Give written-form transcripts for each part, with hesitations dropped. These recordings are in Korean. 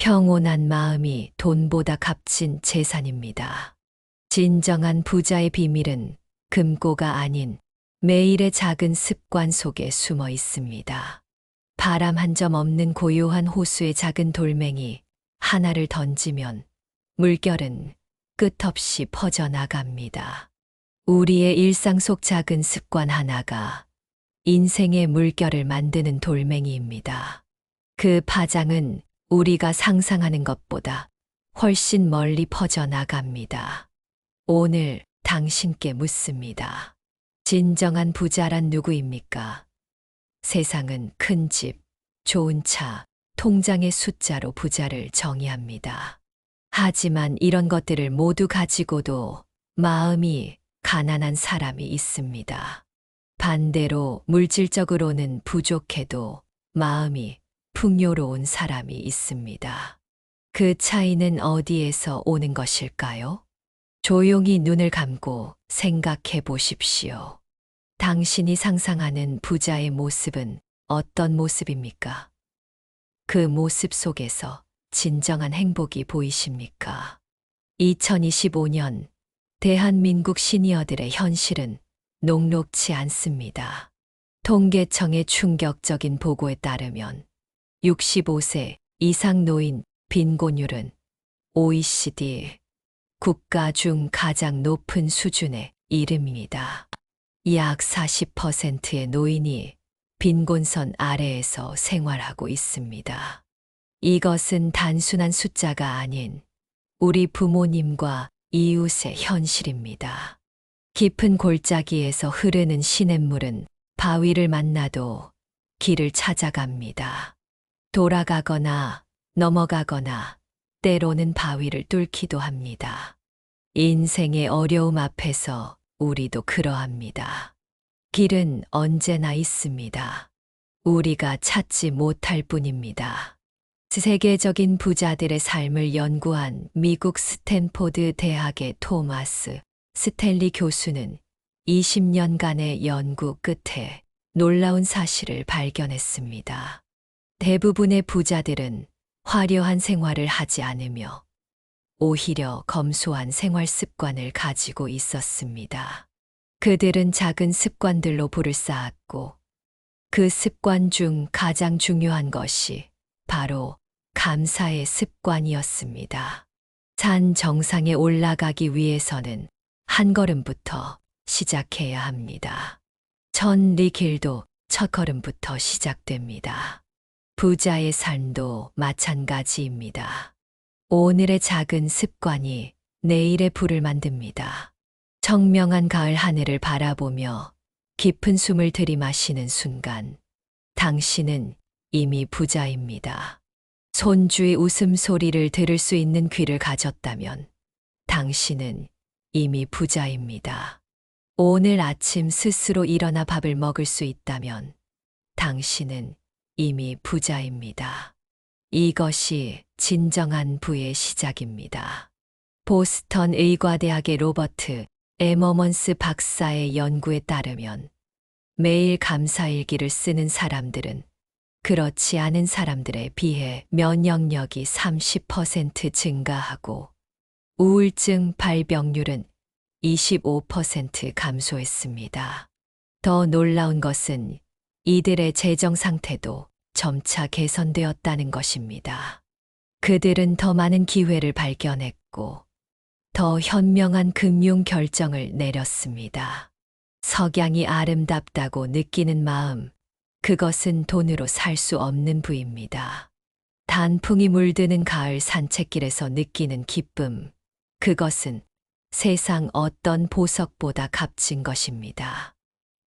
평온한 마음이 돈보다 값진 재산입니다. 진정한 부자의 비밀은 금고가 아닌 매일의 작은 습관 속에 숨어 있습니다. 바람 한 점 없는 고요한 호수의 작은 돌멩이 하나를 던지면 물결은 끝없이 퍼져나갑니다. 우리의 일상 속 작은 습관 하나가 인생의 물결을 만드는 돌멩이입니다. 그 파장은 우리가 상상하는 것보다 훨씬 멀리 퍼져나갑니다. 오늘 당신께 묻습니다. 진정한 부자란 누구입니까? 세상은 큰 집, 좋은 차, 통장의 숫자로 부자를 정의합니다. 하지만 이런 것들을 모두 가지고도 마음이 가난한 사람이 있습니다. 반대로 물질적으로는 부족해도 마음이 풍요로운 사람이 있습니다. 그 차이는 어디에서 오는 것일까요? 조용히 눈을 감고 생각해 보십시오. 당신이 상상하는 부자의 모습은 어떤 모습입니까? 그 모습 속에서 진정한 행복이 보이십니까? 2025년 대한민국 시니어들의 현실은 녹록지 않습니다. 통계청의 충격적인 보고에 따르면 65세 이상 노인 빈곤율은 OECD 국가 중 가장 높은 수준에 이릅니다. 약 40%의 노인이 빈곤선 아래에서 생활하고 있습니다. 이것은 단순한 숫자가 아닌 우리 부모님과 이웃의 현실입니다. 깊은 골짜기에서 흐르는 시냇물은 바위를 만나도 길을 찾아갑니다. 돌아가거나 넘어가거나 때로는 바위를 뚫기도 합니다. 인생의 어려움 앞에서 우리도 그러합니다. 길은 언제나 있습니다. 우리가 찾지 못할 뿐입니다. 세계적인 부자들의 삶을 연구한 미국 스탠포드 대학의 토마스 스탠리 교수는 20년간의 연구 끝에 놀라운 사실을 발견했습니다. 대부분의 부자들은 화려한 생활을 하지 않으며 오히려 검소한 생활 습관을 가지고 있었습니다. 그들은 작은 습관들로 부를 쌓았고 그 습관 중 가장 중요한 것이 바로 감사의 습관이었습니다. 산 정상에 올라가기 위해서는 한 걸음부터 시작해야 합니다. 천리 길도 첫 걸음부터 시작됩니다. 부자의 삶도 마찬가지입니다. 오늘의 작은 습관이 내일의 불을 만듭니다. 청명한 가을 하늘을 바라보며 깊은 숨을 들이마시는 순간 당신은 이미 부자입니다. 손주의 웃음소리를 들을 수 있는 귀를 가졌다면 당신은 이미 부자입니다. 오늘 아침 스스로 일어나 밥을 먹을 수 있다면 당신은 이미 부자입니다. 이것이 진정한 부의 시작입니다. 보스턴 의과대학의 로버트 에머먼스 박사의 연구에 따르면 매일 감사일기를 쓰는 사람들은 그렇지 않은 사람들에 비해 면역력이 30% 증가하고 우울증 발병률은 25% 감소했습니다. 더 놀라운 것은 이들의 재정 상태도 점차 개선되었다는 것입니다. 그들은 더 많은 기회를 발견했고 더 현명한 금융 결정을 내렸습니다. 석양이 아름답다고 느끼는 마음, 그것은 돈으로 살 수 없는 부입니다. 단풍이 물드는 가을 산책길에서 느끼는 기쁨, 그것은 세상 어떤 보석보다 값진 것입니다.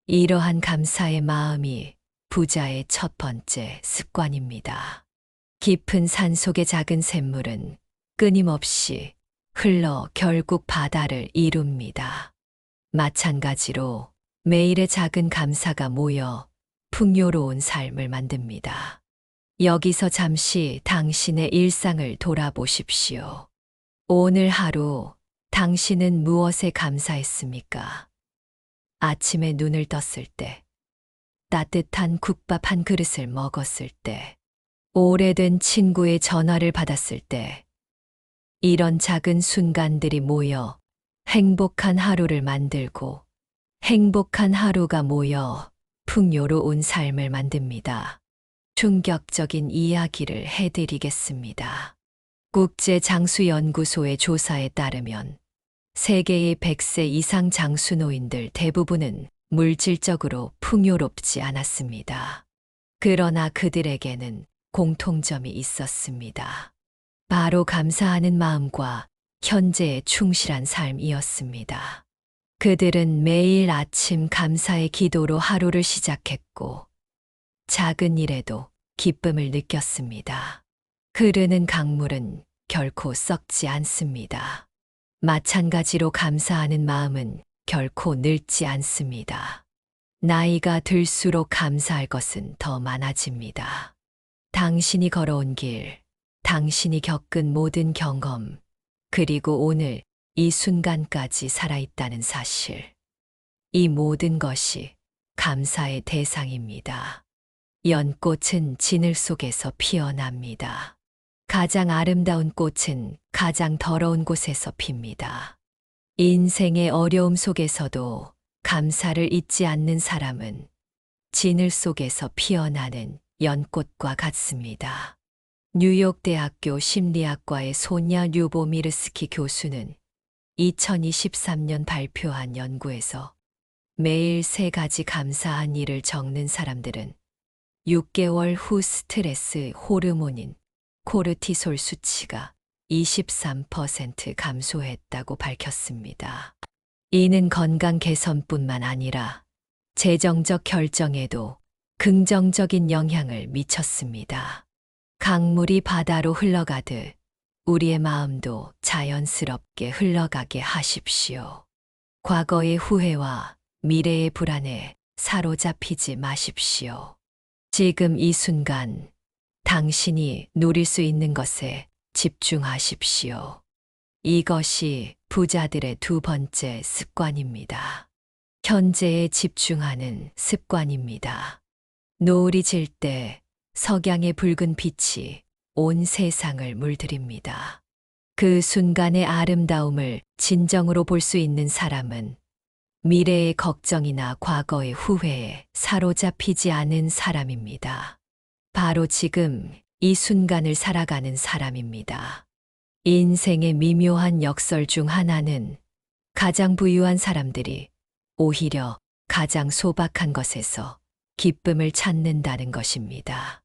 이러한 감사의 마음이 부자의 첫 번째 습관입니다. 깊은 산속의 작은 샘물은 끊임없이 흘러 결국 바다를 이룹니다. 마찬가지로 매일의 작은 감사가 모여 풍요로운 삶을 만듭니다. 여기서 잠시 당신의 일상을 돌아보십시오. 오늘 하루 당신은 무엇에 감사했습니까? 아침에 눈을 떴을 때, 따뜻한 국밥 한 그릇을 먹었을 때, 오래된 친구의 전화를 받았을 때 이런 작은 순간들이 모여 행복한 하루를 만들고 행복한 하루가 모여 풍요로운 삶을 만듭니다. 충격적인 이야기를 해드리겠습니다. 국제장수연구소의 조사에 따르면 세계의 100세 이상 장수노인들 대부분은 물질적으로 풍요롭지 않았습니다. 그러나 그들에게는 공통점이 있었습니다. 바로 감사하는 마음과 현재에 충실한 삶이었습니다. 그들은 매일 아침 감사의 기도로 하루를 시작했고, 작은 일에도 기쁨을 느꼈습니다. 흐르는 강물은 결코 썩지 않습니다. 마찬가지로 감사하는 마음은 결코 늙지 않습니다. 나이가 들수록 감사할 것은 더 많아집니다. 당신이 걸어온 길, 당신이 겪은 모든 경험, 그리고 오늘 이 순간까지 살아있다는 사실. 이 모든 것이 감사의 대상입니다. 연꽃은 진을 속에서 피어납니다. 가장 아름다운 꽃은 가장 더러운 곳에서 핍니다. 인생의 어려움 속에서도 감사를 잊지 않는 사람은 진을 속에서 피어나는 연꽃과 같습니다. 뉴욕 대학교 심리학과의 소냐 류보미르스키 교수는 2023년 발표한 연구에서 매일 3가지 감사한 일을 적는 사람들은 6개월 후 스트레스 호르몬인 코르티솔 수치가 23% 감소했다고 밝혔습니다. 이는 건강 개선뿐만 아니라 재정적 결정에도 긍정적인 영향을 미쳤습니다. 강물이 바다로 흘러가듯 우리의 마음도 자연스럽게 흘러가게 하십시오. 과거의 후회와 미래의 불안에 사로잡히지 마십시오. 지금 이 순간 당신이 누릴 수 있는 것에 집중하십시오. 이것이 부자들의 2번째 습관입니다. 현재에 집중하는 습관입니다. 노을이 질 때 석양의 붉은 빛이 온 세상을 물들입니다. 그 순간의 아름다움을 진정으로 볼 수 있는 사람은 미래의 걱정이나 과거의 후회에 사로잡히지 않은 사람입니다. 바로 지금 이 순간을 살아가는 사람입니다. 인생의 미묘한 역설 중 하나는 가장 부유한 사람들이 오히려 가장 소박한 것에서 기쁨을 찾는다는 것입니다.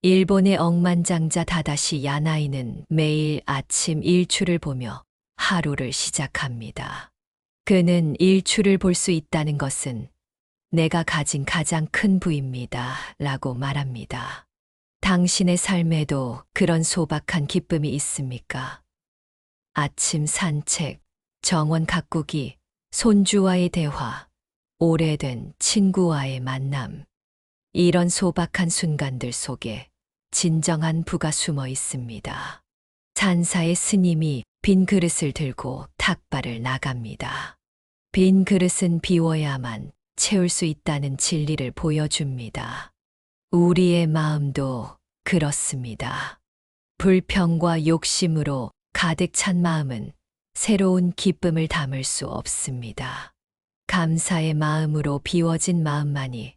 일본의 억만장자 다다시 야나이는 매일 아침 일출을 보며 하루를 시작합니다. 그는 일출을 볼 수 있다는 것은 내가 가진 가장 큰 부입니다. 라고 말합니다. 당신의 삶에도 그런 소박한 기쁨이 있습니까? 아침 산책, 정원 가꾸기, 손주와의 대화, 오래된 친구와의 만남. 이런 소박한 순간들 속에 진정한 부가 숨어 있습니다. 산사의 스님이 빈 그릇을 들고 탁발을 나갑니다. 빈 그릇은 비워야만 채울 수 있다는 진리를 보여줍니다. 우리의 마음도 그렇습니다. 불평과 욕심으로 가득 찬 마음은 새로운 기쁨을 담을 수 없습니다. 감사의 마음으로 비워진 마음만이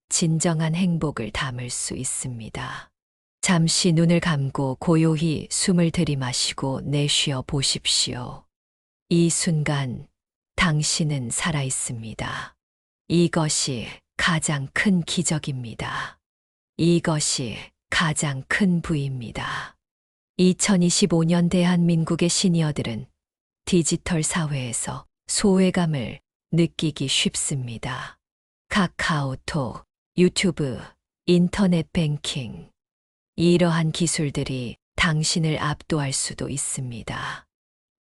진정한 행복을 담을 수 있습니다. 잠시 눈을 감고 고요히 숨을 들이마시고 내쉬어 보십시오. 이 순간 당신은 살아 있습니다. 이것이 가장 큰 기적입니다. 이것이 가장 큰 부입니다. 2025년 대한민국의 시니어들은 디지털 사회에서 소외감을 느끼기 쉽습니다. 카카오톡, 유튜브, 인터넷 뱅킹. 이러한 기술들이 당신을 압도할 수도 있습니다.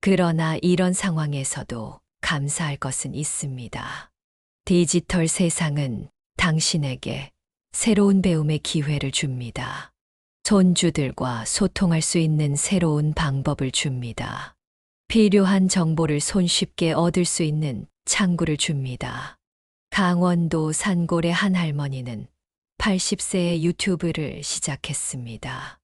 그러나 이런 상황에서도 감사할 것은 있습니다. 디지털 세상은 당신에게 새로운 배움의 기회를 줍니다. 손주들과 소통할 수 있는 새로운 방법을 줍니다. 필요한 정보를 손쉽게 얻을 수 있는 창구를 줍니다. 강원도 산골의 한 할머니는 80세에 유튜브를 시작했습니다.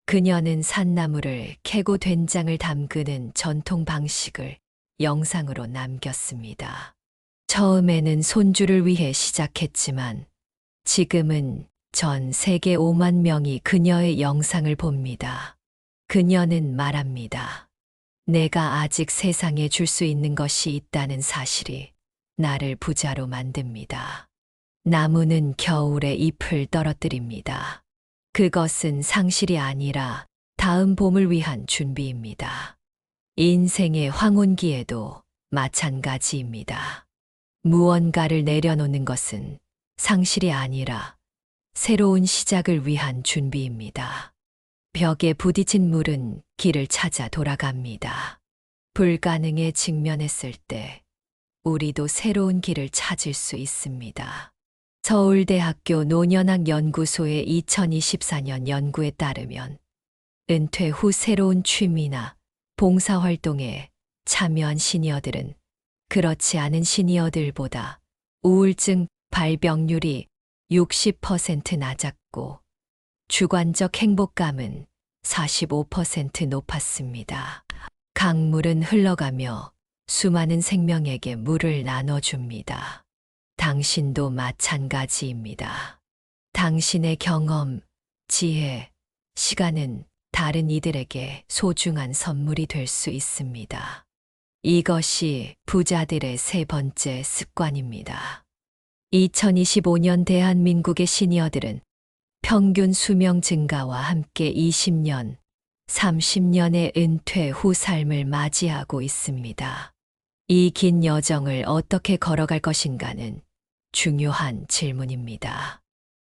그녀는 산나물을 캐고 된장을 담그는 전통 방식을 영상으로 남겼습니다. 처음에는 손주를 위해 시작했지만 지금은 전 세계 5만 명이 그녀의 영상을 봅니다. 그녀는 말합니다. 내가 아직 세상에 줄 수 있는 것이 있다는 사실이 나를 부자로 만듭니다. 나무는 겨울에 잎을 떨어뜨립니다. 그것은 상실이 아니라 다음 봄을 위한 준비입니다. 인생의 황혼기에도 마찬가지입니다. 무언가를 내려놓는 것은 상실이 아니라 새로운 시작을 위한 준비입니다. 벽에 부딪힌 물은 길을 찾아 돌아갑니다. 불가능에 직면했을 때 우리도 새로운 길을 찾을 수 있습니다. 서울대학교 노년학 연구소의 2024년 연구에 따르면 은퇴 후 새로운 취미나 봉사활동에 참여한 시니어들은 그렇지 않은 시니어들보다 우울증 발병률이 60% 낮았고 주관적 행복감은 45% 높았습니다. 강물은 흘러가며 수많은 생명에게 물을 나눠줍니다. 당신도 마찬가지입니다. 당신의 경험, 지혜, 시간은 다른 이들에게 소중한 선물이 될 수 있습니다. 이것이 부자들의 세 번째 습관입니다. 2025년 대한민국의 시니어들은 평균 수명 증가와 함께 20년, 30년의 은퇴 후 삶을 맞이하고 있습니다. 이 긴 여정을 어떻게 걸어갈 것인가는 중요한 질문입니다.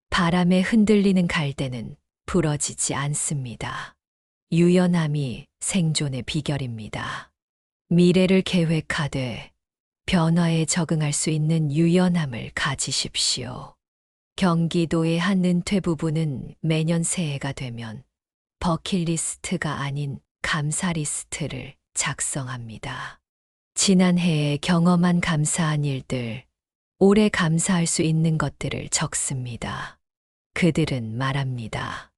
바람에 흔들리는 갈대는 부러지지 않습니다. 유연함이 생존의 비결입니다. 미래를 계획하되 변화에 적응할 수 있는 유연함을 가지십시오. 경기도의 한 은퇴 부부는 매년 새해가 되면 버킷리스트가 아닌 감사리스트를 작성합니다. 지난해에 경험한 감사한 일들, 올해 감사할 수 있는 것들을 적습니다. 그들은 말합니다.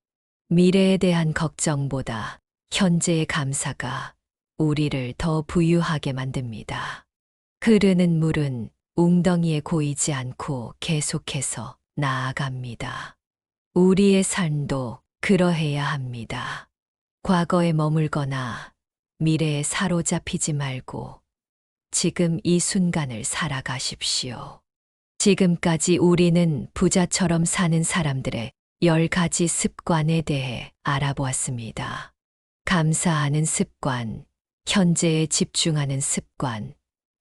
미래에 대한 걱정보다 현재의 감사가 우리를 더 부유하게 만듭니다. 흐르는 물은 웅덩이에 고이지 않고 계속해서 나아갑니다. 우리의 삶도 그러해야 합니다. 과거에 머물거나 미래에 사로잡히지 말고 지금 이 순간을 살아가십시오. 지금까지 우리는 부자처럼 사는 사람들의 10가지 습관에 대해 알아보았습니다. 감사하는 습관, 현재에 집중하는 습관,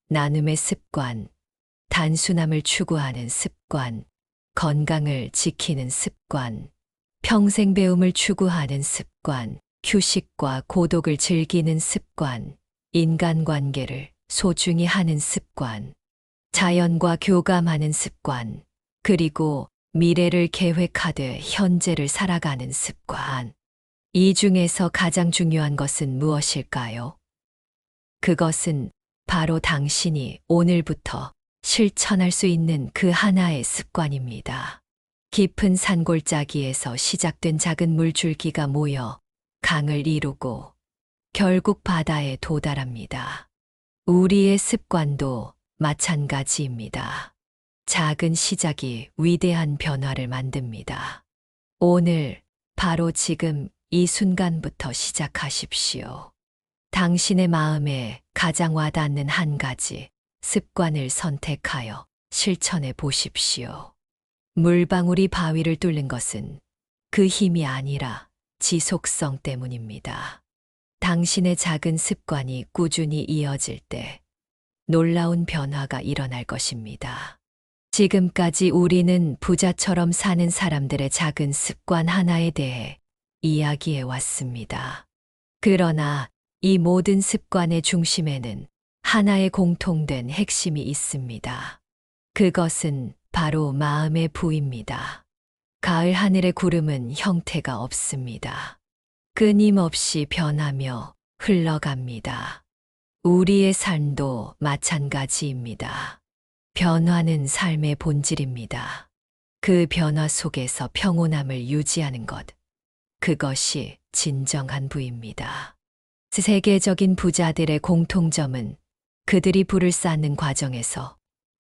나눔의 습관, 단순함을 추구하는 습관, 건강을 지키는 습관, 평생 배움을 추구하는 습관, 휴식과 고독을 즐기는 습관, 인간관계를 소중히 하는 습관, 자연과 교감하는 습관, 그리고 미래를 계획하되 현재를 살아가는 습관. 이 중에서 가장 중요한 것은 무엇일까요? 그것은 바로 당신이 오늘부터 실천할 수 있는 그 하나의 습관입니다. 깊은 산골짜기에서 시작된 작은 물줄기가 모여 강을 이루고 결국 바다에 도달합니다. 우리의 습관도 마찬가지입니다. 작은 시작이 위대한 변화를 만듭니다. 오늘, 바로 지금 이 순간부터 시작하십시오. 당신의 마음에 가장 와닿는 한 가지 습관을 선택하여 실천해 보십시오. 물방울이 바위를 뚫는 것은 그 힘이 아니라 지속성 때문입니다. 당신의 작은 습관이 꾸준히 이어질 때 놀라운 변화가 일어날 것입니다. 지금까지 우리는 부자처럼 사는 사람들의 작은 습관 하나에 대해 이야기해 왔습니다. 그러나 이 모든 습관의 중심에는 하나의 공통된 핵심이 있습니다. 그것은 바로 마음의 부입니다. 가을 하늘의 구름은 형태가 없습니다. 끊임없이 변하며 흘러갑니다. 우리의 삶도 마찬가지입니다. 변화는 삶의 본질입니다. 그 변화 속에서 평온함을 유지하는 것. 그것이 진정한 부입니다. 세계적인 부자들의 공통점은 그들이 부를 쌓는 과정에서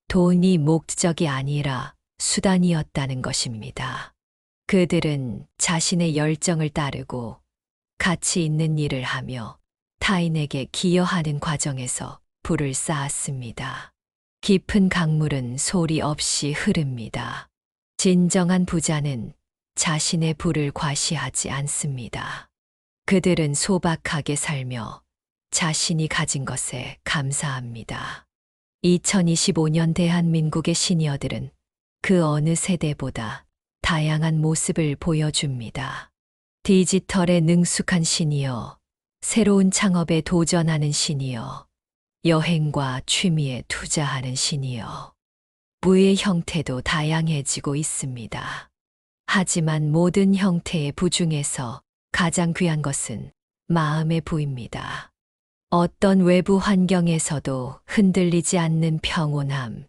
돈이 목적이 아니라 수단이었다는 것입니다. 그들은 자신의 열정을 따르고 가치 있는 일을 하며 타인에게 기여하는 과정에서 부를 쌓았습니다. 깊은 강물은 소리 없이 흐릅니다. 진정한 부자는 자신의 부를 과시하지 않습니다. 그들은 소박하게 살며 자신이 가진 것에 감사합니다. 2025년 대한민국의 시니어들은 그 어느 세대보다 다양한 모습을 보여줍니다. 디지털에 능숙한 시니어, 새로운 창업에 도전하는 시니어, 여행과 취미에 투자하는 시니어. 부의 형태도 다양해지고 있습니다. 하지만 모든 형태의 부 중에서 가장 귀한 것은 마음의 부입니다. 어떤 외부 환경에서도 흔들리지 않는 평온함,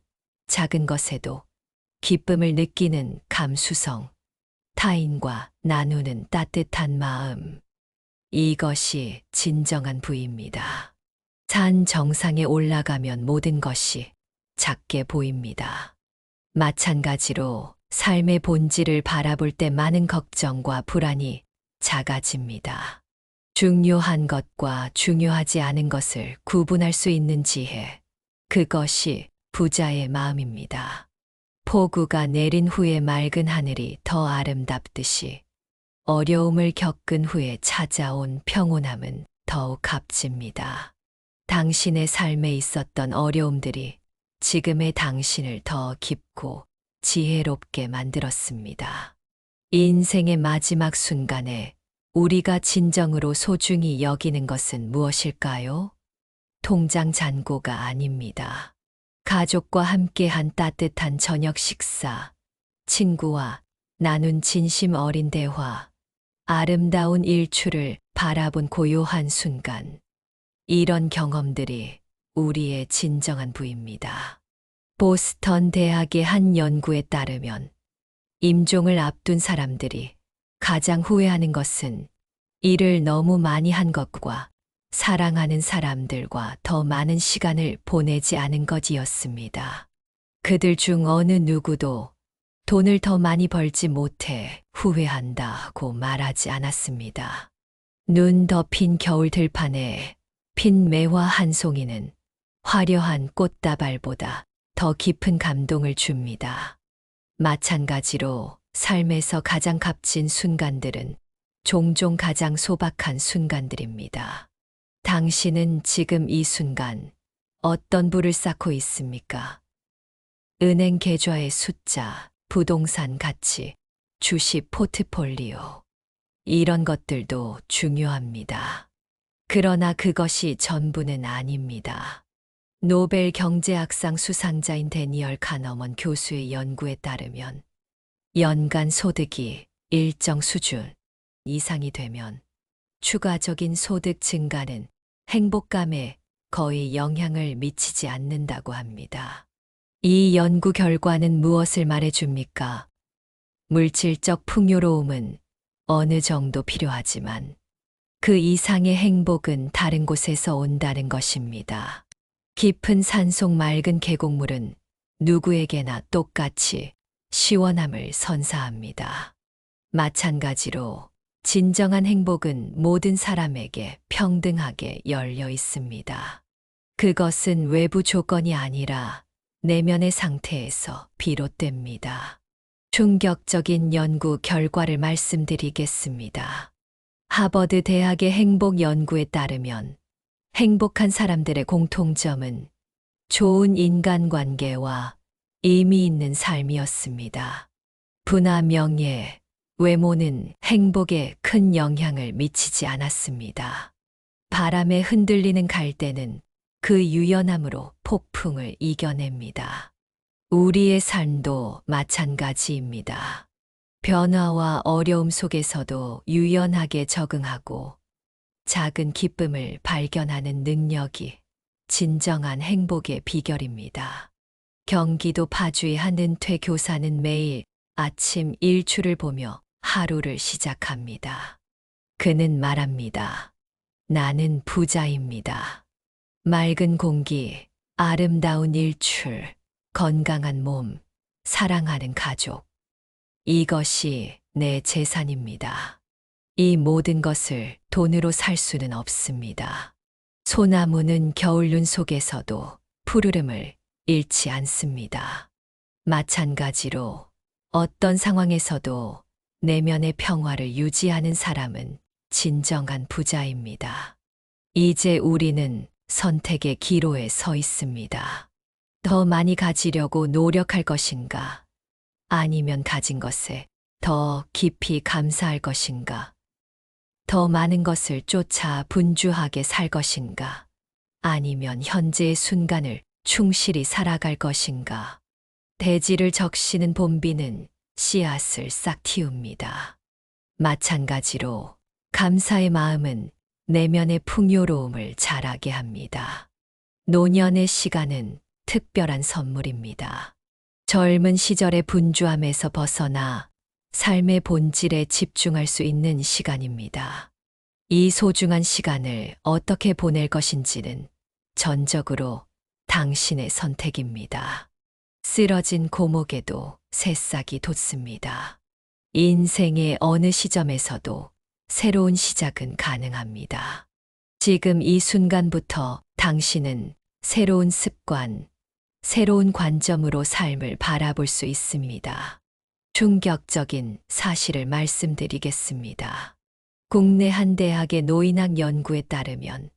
작은 것에도 기쁨을 느끼는 감수성, 타인과 나누는 따뜻한 마음. 이것이 진정한 부입니다. 산 정상에 올라가면 모든 것이 작게 보입니다. 마찬가지로 삶의 본질을 바라볼 때 많은 걱정과 불안이 작아집니다. 중요한 것과 중요하지 않은 것을 구분할 수 있는 지혜. 그것이 부자의 마음입니다. 폭우가 내린 후에 맑은 하늘이 더 아름답듯이 어려움을 겪은 후에 찾아온 평온함은 더욱 값집니다. 당신의 삶에 있었던 어려움들이 지금의 당신을 더 깊고 지혜롭게 만들었습니다. 인생의 마지막 순간에 우리가 진정으로 소중히 여기는 것은 무엇일까요? 통장 잔고가 아닙니다. 가족과 함께한 따뜻한 저녁 식사, 친구와 나눈 진심 어린 대화, 아름다운 일출을 바라본 고요한 순간. 이런 경험들이 우리의 진정한 부입니다. 보스턴 대학의 한 연구에 따르면 임종을 앞둔 사람들이 가장 후회하는 것은 일을 너무 많이 한 것과 사랑하는 사람들과 더 많은 시간을 보내지 않은 것이었습니다. 그들 중 어느 누구도 돈을 더 많이 벌지 못해 후회한다고 말하지 않았습니다. 눈 덮인 겨울 들판에 핀 매화 한 송이는 화려한 꽃다발보다 더 깊은 감동을 줍니다. 마찬가지로 삶에서 가장 값진 순간들은 종종 가장 소박한 순간들입니다. 당신은 지금 이 순간 어떤 부를 쌓고 있습니까? 은행 계좌의 숫자, 부동산 가치, 주식 포트폴리오. 이런 것들도 중요합니다. 그러나 그것이 전부는 아닙니다. 노벨 경제학상 수상자인 데니얼 카너먼 교수의 연구에 따르면 연간 소득이 일정 수준 이상이 되면 추가적인 소득 증가는 행복감에 거의 영향을 미치지 않는다고 합니다. 이 연구 결과는 무엇을 말해줍니까? 물질적 풍요로움은 어느 정도 필요하지만 그 이상의 행복은 다른 곳에서 온다는 것입니다. 깊은 산속 맑은 계곡물은 누구에게나 똑같이 시원함을 선사합니다. 마찬가지로 진정한 행복은 모든 사람에게 평등하게 열려 있습니다. 그것은 외부 조건이 아니라 내면의 상태에서 비롯됩니다. 충격적인 연구 결과를 말씀드리겠습니다. 하버드 대학의 행복 연구에 따르면 행복한 사람들의 공통점은 좋은 인간관계와 의미 있는 삶이었습니다. 부나 명예, 외모는 행복에 큰 영향을 미치지 않았습니다. 바람에 흔들리는 갈대는 그 유연함으로 폭풍을 이겨냅니다. 우리의 삶도 마찬가지입니다. 변화와 어려움 속에서도 유연하게 적응하고 작은 기쁨을 발견하는 능력이 진정한 행복의 비결입니다. 경기도 파주의 한 은퇴 교사는 매일 아침 일출을 보며 하루를 시작합니다. 그는 말합니다. 나는 부자입니다. 맑은 공기, 아름다운 일출, 건강한 몸, 사랑하는 가족. 이것이 내 재산입니다. 이 모든 것을 돈으로 살 수는 없습니다. 소나무는 겨울 눈 속에서도 푸르름을 잃지 않습니다. 마찬가지로 어떤 상황에서도 내면의 평화를 유지하는 사람은 진정한 부자입니다. 이제 우리는 선택의 기로에 서 있습니다. 더 많이 가지려고 노력할 것인가? 아니면 가진 것에 더 깊이 감사할 것인가? 더 많은 것을 쫓아 분주하게 살 것인가? 아니면 현재의 순간을 충실히 살아갈 것인가? 대지를 적시는 봄비는 씨앗을 싹 틔웁니다. 마찬가지로 감사의 마음은 내면의 풍요로움을 자라게 합니다. 노년의 시간은 특별한 선물입니다. 젊은 시절의 분주함에서 벗어나 삶의 본질에 집중할 수 있는 시간입니다. 이 소중한 시간을 어떻게 보낼 것인지는 전적으로 당신의 선택입니다. 쓰러진 고목에도 새싹이 돋습니다. 인생의 어느 시점에서도 새로운 시작은 가능합니다. 지금 이 순간부터 당신은 새로운 습관, 새로운 관점으로 삶을 바라볼 수 있습니다. 충격적인 사실을 말씀드리겠습니다. 국내 한 대학의 노인학 연구에 따르면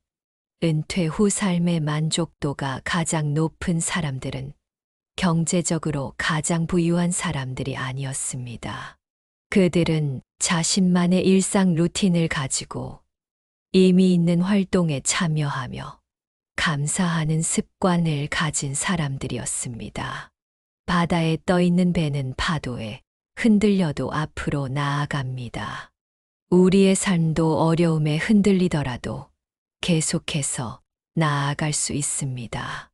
은퇴 후 삶의 만족도가 가장 높은 사람들은 경제적으로 가장 부유한 사람들이 아니었습니다. 그들은 자신만의 일상 루틴을 가지고 의미 있는 활동에 참여하며 감사하는 습관을 가진 사람들이었습니다. 바다에 떠 있는 배는 파도에 흔들려도 앞으로 나아갑니다. 우리의 삶도 어려움에 흔들리더라도 계속해서 나아갈 수 있습니다.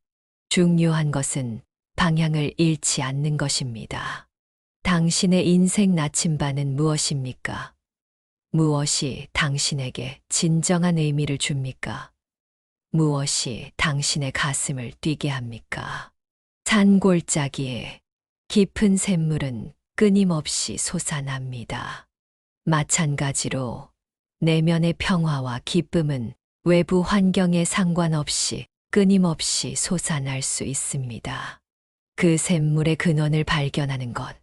중요한 것은 방향을 잃지 않는 것입니다. 당신의 인생 나침반은 무엇입니까? 무엇이 당신에게 진정한 의미를 줍니까? 무엇이 당신의 가슴을 뛰게 합니까? 산골짜기에 깊은 샘물은 끊임없이 솟아납니다. 마찬가지로 내면의 평화와 기쁨은 외부 환경에 상관없이 끊임없이 솟아날 수 있습니다. 그 샘물의 근원을 발견하는 것,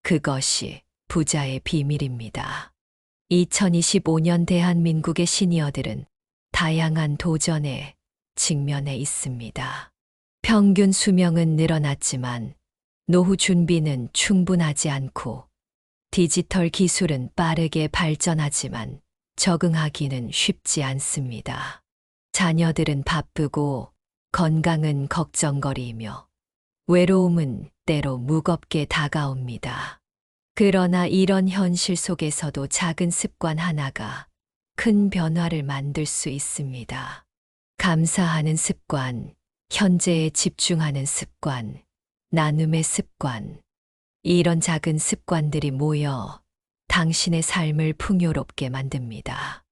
그것이 부자의 비밀입니다. 2025년 대한민국의 시니어들은 다양한 도전에 직면해 있습니다. 평균 수명은 늘어났지만 노후 준비는 충분하지 않고 디지털 기술은 빠르게 발전하지만 적응하기는 쉽지 않습니다. 자녀들은 바쁘고 건강은 걱정거리이며 외로움은 때로 무겁게 다가옵니다. 그러나 이런 현실 속에서도 작은 습관 하나가 큰 변화를 만들 수 있습니다. 감사하는 습관, 현재에 집중하는 습관, 나눔의 습관. 이런 작은 습관들이 모여 당신의 삶을 풍요롭게 만듭니다.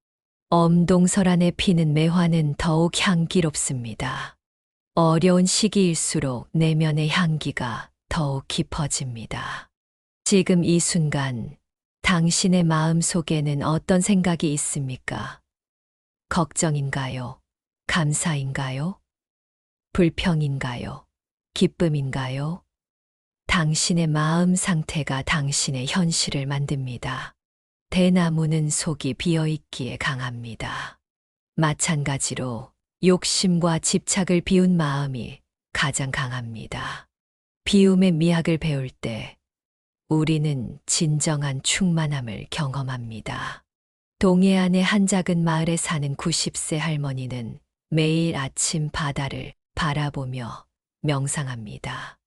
엄동설 안에 피는 매화는 더욱 향기롭습니다. 어려운 시기일수록 내면의 향기가 더욱 깊어집니다. 지금 이 순간 당신의 마음 속에는 어떤 생각이 있습니까? 걱정인가요? 감사인가요? 불평인가요? 기쁨인가요? 당신의 마음 상태가 당신의 현실을 만듭니다. 대나무는 속이 비어있기에 강합니다. 마찬가지로 욕심과 집착을 비운 마음이 가장 강합니다. 비움의 미학을 배울 때 우리는 진정한 충만함을 경험합니다. 동해안의 한 작은 마을에 사는 90세 할머니는 매일 아침 바다를 바라보며 명상합니다.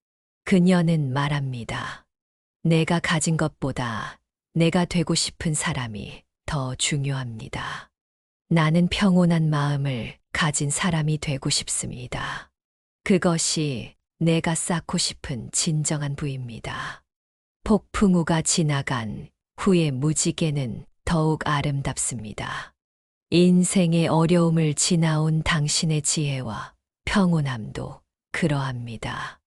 그녀는 말합니다. 내가 가진 것보다 내가 되고 싶은 사람이 더 중요합니다. 나는 평온한 마음을 가진 사람이 되고 싶습니다. 그것이 내가 쌓고 싶은 진정한 부입니다. 폭풍우가 지나간 후의 무지개는 더욱 아름답습니다. 인생의 어려움을 지나온 당신의 지혜와 평온함도 그러합니다.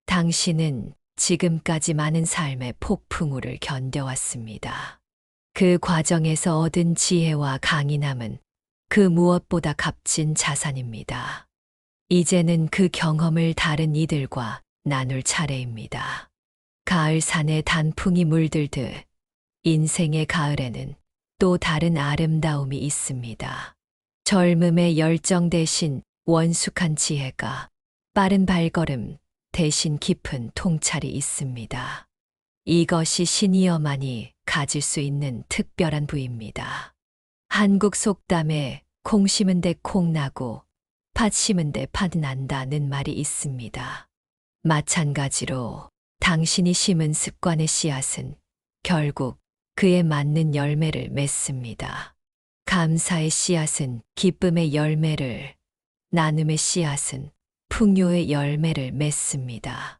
당신은 지금까지 많은 삶의 폭풍우를 견뎌왔습니다. 그 과정에서 얻은 지혜와 강인함은 그 무엇보다 값진 자산입니다. 이제는 그 경험을 다른 이들과 나눌 차례입니다. 가을 산에 단풍이 물들듯 인생의 가을에는 또 다른 아름다움이 있습니다. 젊음의 열정 대신 원숙한 지혜가, 빠른 발걸음 대신 깊은 통찰이 있습니다. 이것이 시니어만이 가질 수 있는 특별한 부입니다. 한국 속담에 콩 심은 데 콩 나고 팥 심은 데 팥 난다는 말이 있습니다. 마찬가지로 당신이 심은 습관의 씨앗은 결국 그에 맞는 열매를 맺습니다. 감사의 씨앗은 기쁨의 열매를, 나눔의 씨앗은 풍요의 열매를 맺습니다.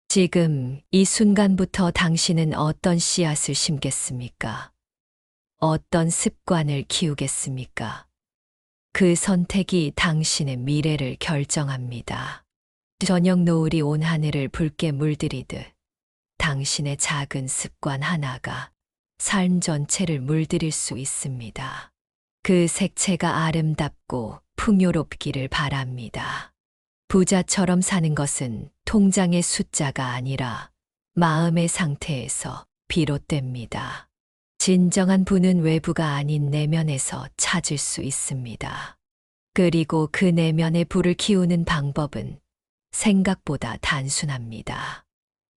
지금 이 순간부터 당신은 어떤 씨앗을 심겠습니까? 어떤 습관을 키우겠습니까? 그 선택이 당신의 미래를 결정합니다. 저녁 노을이 온 하늘을 붉게 물들이듯 당신의 작은 습관 하나가 삶 전체를 물들일 수 있습니다. 그 색채가 아름답고 풍요롭기를 바랍니다. 부자처럼 사는 것은 통장의 숫자가 아니라 마음의 상태에서 비롯됩니다. 진정한 부는 외부가 아닌 내면에서 찾을 수 있습니다. 그리고 그 내면의 불을 키우는 방법은 생각보다 단순합니다.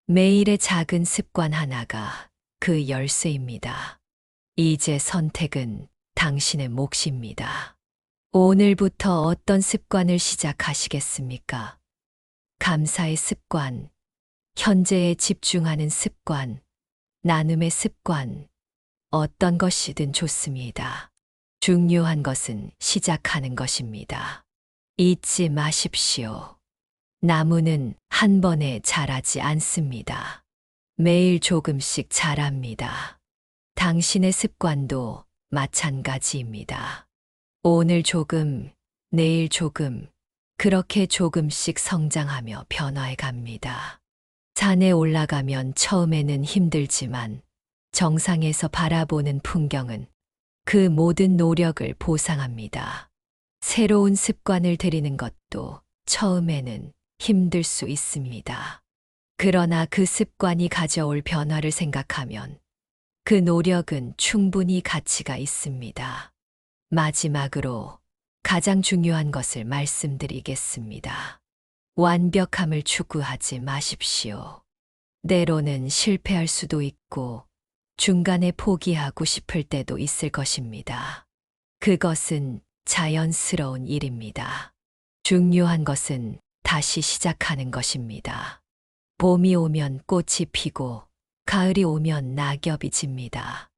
매일의 작은 습관 하나가 그 열쇠입니다. 이제 선택은 당신의 몫입니다. 오늘부터 어떤 습관을 시작하시겠습니까? 감사의 습관, 현재에 집중하는 습관, 나눔의 습관, 어떤 것이든 좋습니다. 중요한 것은 시작하는 것입니다. 잊지 마십시오. 나무는 한 번에 자라지 않습니다. 매일 조금씩 자랍니다. 당신의 습관도 마찬가지입니다. 오늘 조금, 내일 조금, 그렇게 조금씩 성장하며 변화해 갑니다. 산에 올라가면 처음에는 힘들지만 정상에서 바라보는 풍경은 그 모든 노력을 보상합니다. 새로운 습관을 들이는 것도 처음에는 힘들 수 있습니다. 그러나 그 습관이 가져올 변화를 생각하면 그 노력은 충분히 가치가 있습니다. 마지막으로 가장 중요한 것을 말씀드리겠습니다. 완벽함을 추구하지 마십시오. 때로는 실패할 수도 있고 중간에 포기하고 싶을 때도 있을 것입니다. 그것은 자연스러운 일입니다. 중요한 것은 다시 시작하는 것입니다. 봄이 오면 꽃이 피고 가을이 오면 낙엽이 집니다.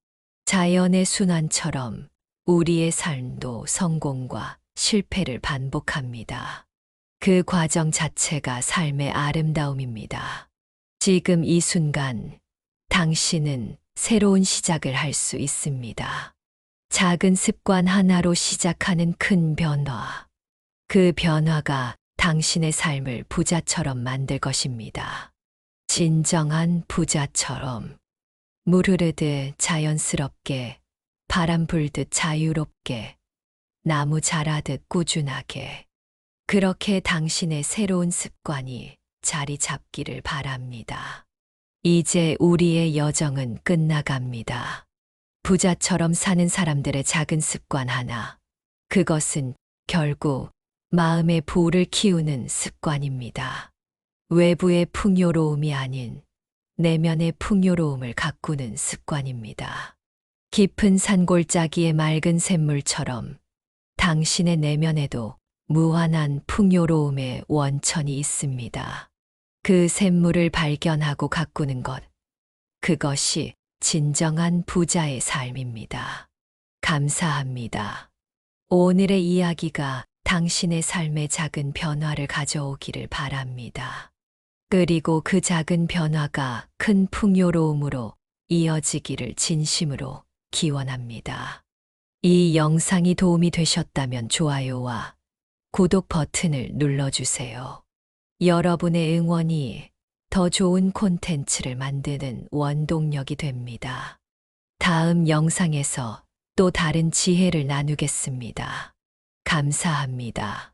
자연의 순환처럼 우리의 삶도 성공과 실패를 반복합니다. 그 과정 자체가 삶의 아름다움입니다. 지금 이 순간 당신은 새로운 시작을 할 수 있습니다. 작은 습관 하나로 시작하는 큰 변화. 그 변화가 당신의 삶을 부자처럼 만들 것입니다. 진정한 부자처럼 물 흐르듯 자연스럽게, 바람 불듯 자유롭게, 나무 자라듯 꾸준하게. 그렇게 당신의 새로운 습관이 자리 잡기를 바랍니다. 이제 우리의 여정은 끝나갑니다. 부자처럼 사는 사람들의 작은 습관 하나. 그것은 결국 마음의 부를 키우는 습관입니다. 외부의 풍요로움이 아닌 내면의 풍요로움을 가꾸는 습관입니다. 깊은 산골짜기의 맑은 샘물처럼 당신의 내면에도 무한한 풍요로움의 원천이 있습니다. 그 샘물을 발견하고 가꾸는 것, 그것이 진정한 부자의 삶입니다. 감사합니다. 오늘의 이야기가 당신의 삶에 작은 변화를 가져오기를 바랍니다. 그리고 그 작은 변화가 큰 풍요로움으로 이어지기를 진심으로 기원합니다. 이 영상이 도움이 되셨다면 좋아요와 구독 버튼을 눌러주세요. 여러분의 응원이 더 좋은 콘텐츠를 만드는 원동력이 됩니다. 다음 영상에서 또 다른 지혜를 나누겠습니다. 감사합니다.